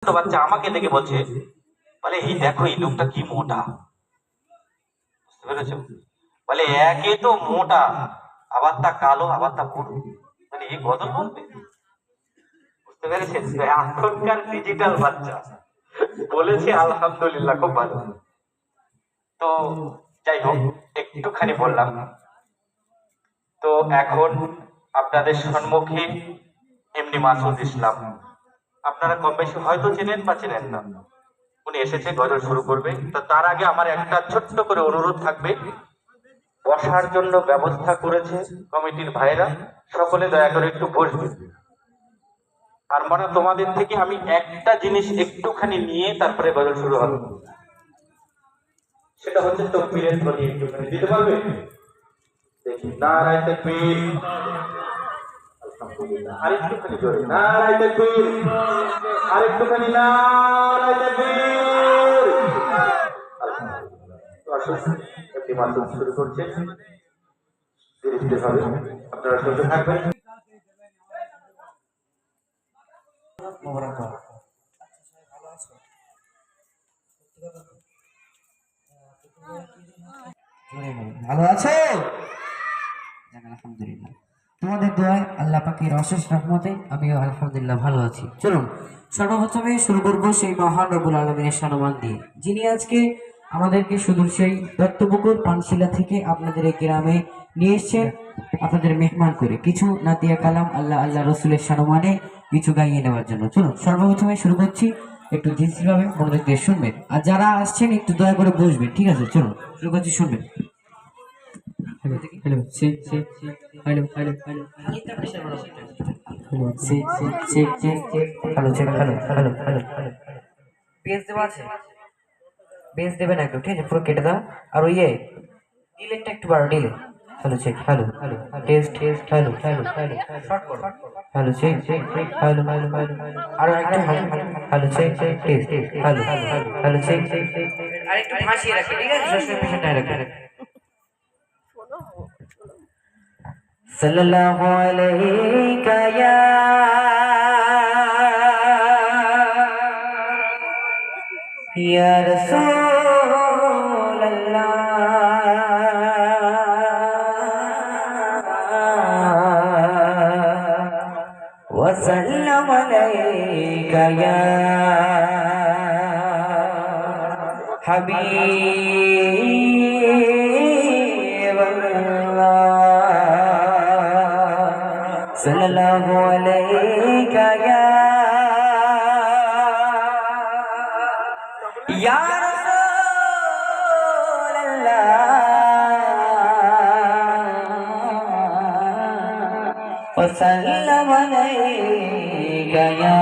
বাচ্চা আমাকে দেখে বলছে, বলে এই দেখো এই লোকটা কি মোটা। বুঝতে পেরেছো? বলে একে তো মোটা, আবার তা কালো, আবার তা পুরো, মানে এই গজল বলবে। বুঝতে পেরেছেন? এখনকার ডিজিটাল বাচ্চা বলেছে আলহামদুলিল্লাহ, খুব ভালো। তো যাই হোক, একটুখানি বললাম। তো এখন আপনাদের সম্মুখে এমনি মাসুদ ইসলাম, আপনারা কম বেশি হয়তো চেনেন বা চেনেন না। উনি এসেছে, গজল শুরু করবে। তো তার আগে আমার একটা ছোট্ট করে অনুরোধ থাকবে, বসার জন্য ব্যবস্থা করেছে কমিটির ভাইরা, সকলে দয়া করে একটু বসবে। আর মানে তোমাদের থেকে আমি একটা জিনিস একটুখানি নিয়ে তারপরে গজল শুরু হবে, সেটা হচ্ছে তকবীরের ধ্বনি একটুখানি দিতে পারবে? দেখি, নারায়ে তাকবীর, আলহামদুলিল্লাহ। আরেকটুখানি জোরে, নারায়ে তাকবীর, আরেকটুখানি নারায়ে তাকবীর, আলহামদুলিল্লাহ। তো আসুন, একটি মাধ্যম শুরু করছে, ধীরে ধীরে হবে, আপনারা শুনতে থাকবেন। ভালো আছো? আলহামদুলিল্লাহ, তোমাদের দোয়ায় আল্লাহ পাকের অশেষ রহমতে আমিও আলহামদুলিল্লাহ ভালো আছি। চলুন সর্বপ্রথমে শুরু করবো সেই মহান রব্বুল আলমিনের সম্মান দিয়ে, যিনি আজকে আমাদেরকে সুদূর সেই দত্তপুকুর পানশিলা থেকে আপনাদের এই গ্রামে নিয়ে এসছেন, আপনাদের মেহমান করে কিছু নাতিয়া কালাম আল্লাহ আল্লাহ রসুলের সম্মানে কিছু গাইয়ে নেওয়ার জন্য। চলুন সর্বপ্রথমে শুরু করছি, একটু ধীরভাবে মনোযোগ দিয়ে শুনবেন, আর যারা আসছেন একটু দয়া করে বসবেন, ঠিক আছে? চলুন শুরু করছি, শুনবেন। Hello, hello, check, check, hello, hello, hello, hello, check, check, check, check, hello, check, hello, hello, hello, hello. Base দেওয়া আছে, বেস দেবে না একটু, ঠিক আছে? পুরো কেটে দাও। আর ওই ডিলেটটা একটু বাড়ো, delay. Hello check, hello, hello, test, test, hello, hello, hello, short করো, hello check, check, check, hello, hello, hello, আরো একটু hello check, check, test, hello, hello check, check, check, আর একটু ভাসিয়ে রাখবে, ঠিক আছে? সবসময় পেছনটায় রাখবে। সাল্লাল্লাহু আলাইকা ইয়া রাসূলুল্লাহ, ওয়া সাল্লামু আলাইকা ইয়া হাবিবাল্লাহ, সাল্লাল্লাহু আলাইকা ইয়া রাসূলুল্লাহ, ওয়া সাল্লামু আলাইকা ইয়া